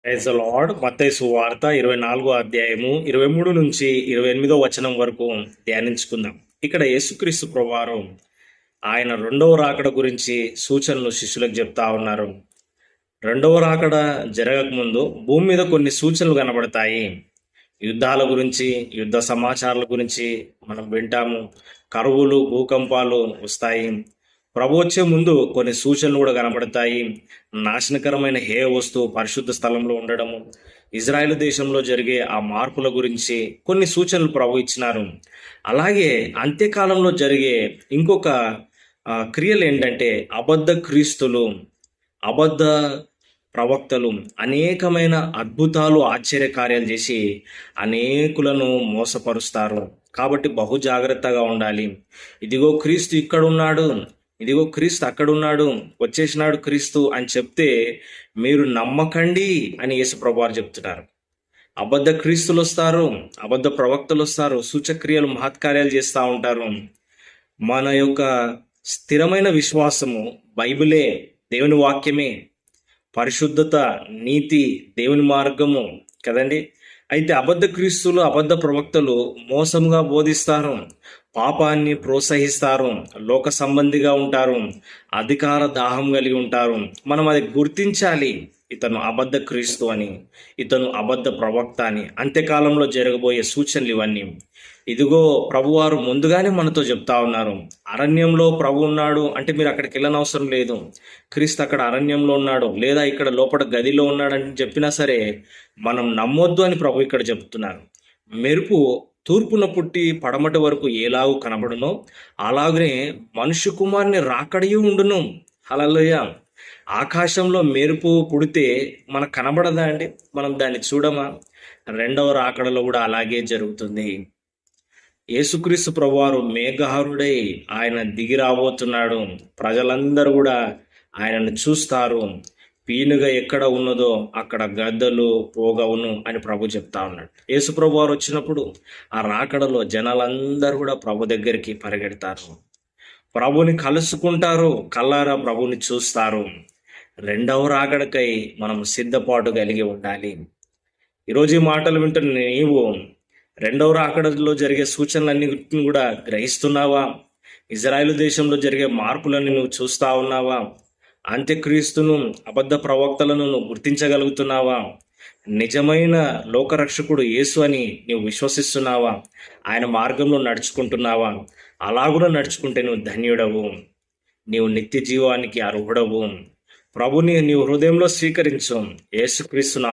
Praise the lord. మత్తయి సువార్త 24వ అధ్యాయము 23 నుంచి 28వ వచనం వరకు ధ్యానించుకుందాం. ఇక్కడ యేసుక్రీస్తు ప్రభువారు ఆయన రెండవ రాకడ గురించి సూచనలు శిష్యులకు చెప్తా ఉన్నారు. రెండవ రాకడ జరగకముందు భూమి మీద కొన్ని సూచనలు కనబడతాయి. యుద్ధాల గురించి, యుద్ధ సమాచారాల గురించి మనం వింటాము. కరువులు, భూకంపాలు వస్తాయి. ప్రభు వచ్చే ముందు కొన్ని సూచనలు కూడా కనబడతాయి. నాశనకరమైన వస్తువు పరిశుద్ధ స్థలంలో ఉండడము, ఇజ్రాయెల్ దేశంలో జరిగే ఆ మార్పుల గురించి కొన్ని సూచనలు ప్రభు ఇచ్చినారు. అలాగే అంత్యకాలంలో జరిగే ఇంకొక క్రియలు ఏంటంటే అబద్ధ క్రీస్తులు, అబద్ధ ప్రవక్తలు అనేకమైన అద్భుతాలు, ఆశ్చర్యకార్యాలు చేసి అనేకులను మోసపరుస్తారు. కాబట్టి బహు జాగ్రత్తగా ఉండాలి. ఇదిగో క్రీస్తు ఇక్కడ ఉన్నాడు, ఇదిగో క్రీస్తు అక్కడున్నాడు, వచ్చేసినాడు క్రీస్తు అని చెప్తే మీరు నమ్మకండి అని యేసుప్రభువారు చెప్తున్నారు. అబద్ధ క్రీస్తులు వస్తారు, అబద్ధ ప్రవక్తలు వస్తారు, సూచక్రియలు, మహత్కార్యాలు చేస్తూ ఉంటారు. మన యొక్క స్థిరమైన విశ్వాసము బైబిలే, దేవుని వాక్యమే, పరిశుద్ధత, నీతి, దేవుని మార్గము కదండి. అయితే అబద్ధ క్రీస్తులు, అబద్ధ ప్రవక్తలు మోసంగా బోధిస్తారు, పాపాన్ని ప్రోత్సహిస్తారు, లోక సంబంధిగా ఉంటారు, అధికార దాహం కలిగి ఉంటారు. మనం అది గుర్తించాలి. ఇతను అబద్ధ క్రీస్తు అని, ఇతను అబద్ధ ప్రవక్త అని. అంత్యకాలంలో జరగబోయే సూచనలు ఇవన్నీ. ఇదిగో ప్రభువారు ముందుగానే మనతో చెప్తా ఉన్నారు. అరణ్యంలో ప్రభు ఉన్నాడు అంటే మీరు అక్కడికి వెళ్ళనవసరం లేదు. క్రీస్తు అక్కడ అరణ్యంలో ఉన్నాడు, లేదా ఇక్కడ లోపల గదిలో ఉన్నాడని చెప్పినా సరే మనం నమ్మొద్దు అని ప్రభు ఇక్కడ చెప్తున్నారు. మెరుపు తూర్పున పుట్టి పడమటి వరకు ఎలాగూ కనబడునో అలాగనే మనుష్య కుమారుని రాకడియు ఉండును. హల్లెలూయా. ఆకాశంలో మెరుపు పుడితే మనకు కనబడదా అండి? మనం దాన్ని చూడమా? రెండవ రాకడలో కూడా అలాగే జరుగుతుంది. యేసుక్రీస్తు ప్రభువారు మేఘారుడై ఆయన దిగి రాబోతున్నాడు. ప్రజలందరూ కూడా ఆయనను చూస్తారు. పీనుగా ఎక్కడ ఉన్నదో అక్కడ గద్దలు పోగవును అని ప్రభు చెప్తా ఉన్నాడు. యేసు ప్రభు వారు వచ్చినప్పుడు ఆ రాకడలో జనాలందరూ కూడా ప్రభు దగ్గరికి పరిగెడతారు, ప్రభుని కలుసుకుంటారు, కల్లారా ప్రభుని చూస్తారు. రెండవ రాకడకై మనం సిద్ధపాటు కలిగి ఉండాలి. ఈరోజు ఈ మాటలు వింటున్న నీవు రెండవ రాకడలో జరిగే సూచనలన్నిటిని కూడా గ్రహిస్తున్నావా? ఇజ్రాయెల్ దేశంలో జరిగే మార్పులన్నీ నువ్వు చూస్తా ఉన్నావా? అంత్యక్రీస్తును, అబద్ధ ప్రవక్తలను నువ్వు గుర్తించగలుగుతున్నావా? నిజమైన లోకరక్షకుడు యేసు అని నీవు విశ్వసిస్తున్నావా? ఆయన మార్గంలో నడుచుకుంటున్నావా? అలాగున నడుచుకుంటే నువ్వు ధన్యుడవు, నీవు నిత్య జీవానికి అర్హుడవు. ప్రభుని నీవు హృదయంలో స్వీకరించు. యేసుక్రీస్తు